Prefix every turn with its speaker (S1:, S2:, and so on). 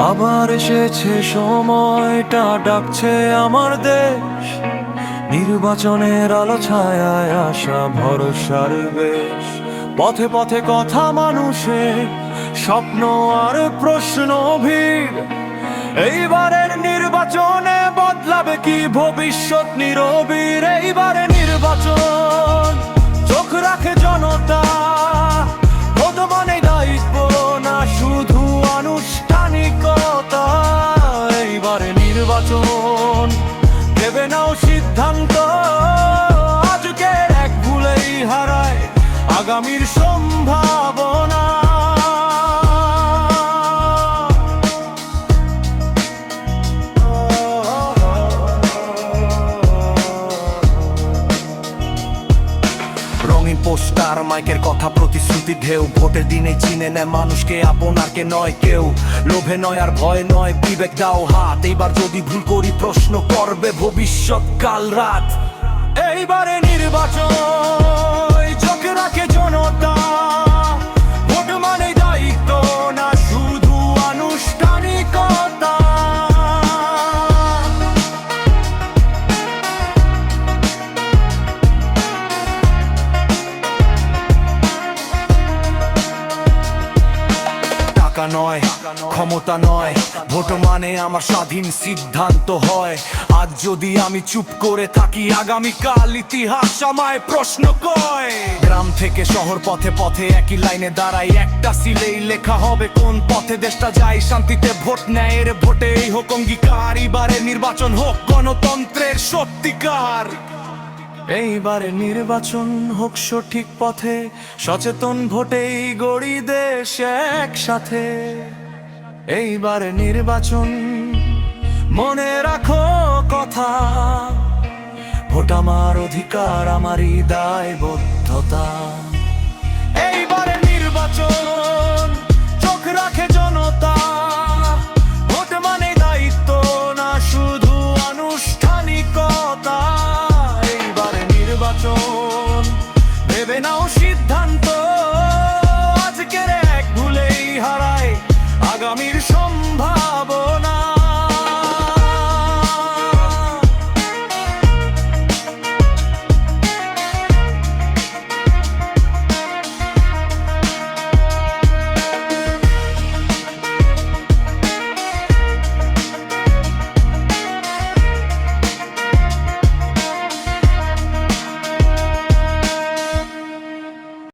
S1: আবার এসেছে সময়টা, ডাকছে আমার দেশ। নির্বাচনের আলো ছায়ায় আসা ভরসার বেশ। পথে পথে কথা মানুষের, স্বপ্ন আর প্রশ্ন ভিড়। এইবারের নির্বাচনে বদলাবে কি ভবিষ্যৎ নীরবীর। এইবারে নির্বাচন, চোখ রাখে জনতা। ভোট মানে দায়িত্ব না শুধু আনুষ্ঠানিকতা। এইবারে নির্বাচন, ভেবে নাও সিদ্ধান্ত। আজকের এক ভুলেই হারায় আগামীর সম্ভাবনা।
S2: রঙিন পোস্টার, মাইকের কথা, প্রতিশ্রুতি ঢেউ। ভোটের দিনে চিনে নেয় মানুষকে, আপনারকে নয় কেউ। লোভে নয় আর ভয় নয়, বিবেক দাও হাত। এইবার যদি ভুল করি প্রশ্ন করবে ভবিষ্যৎ কাল রাত।
S1: এইবারে নির্বাচন, চোখে রাখে জনতা। ভোট মানে দায়িত্ব না শুধু আনুষ্ঠানিকতা।
S2: টাকা নয়, ক্ষমতা নয়, ভোট মানে আমার স্বাধীন সিদ্ধান্ত হয়। আজ যদি আমি চুপ করে থাকি, আগামীকাল ইতিহাস আমায় প্রশ্ন কয়। গ্রাম থেকে শহর, পথে পথে একই লাইনে দাঁড়াই। একটা সিলেই লেখা হবে কোন পথে দেশটা যায়। শান্তিতে ভোট, ন্যায়ের ভোটে এই হোক অঙ্গীকার। এবারে নির্বাচন হোক গণতন্ত্রের সত্যিকার।
S1: এইবারে নির্বাচন হোক সঠিক পথে, সচেতন ভোটেই গড়ি দেশ একসাথে। এইবারে নির্বাচন, মনে রাখো কথা। ভোট আমার অধিকার, আমারই দায়বদ্ধতা। এইবারে নির্বাচন, চোখ রাখে জনতা। ভোট মানে দায়িত্ব না শুধু আনুষ্ঠানিকতা। এইবারে নির্বাচন, ভেবে নাও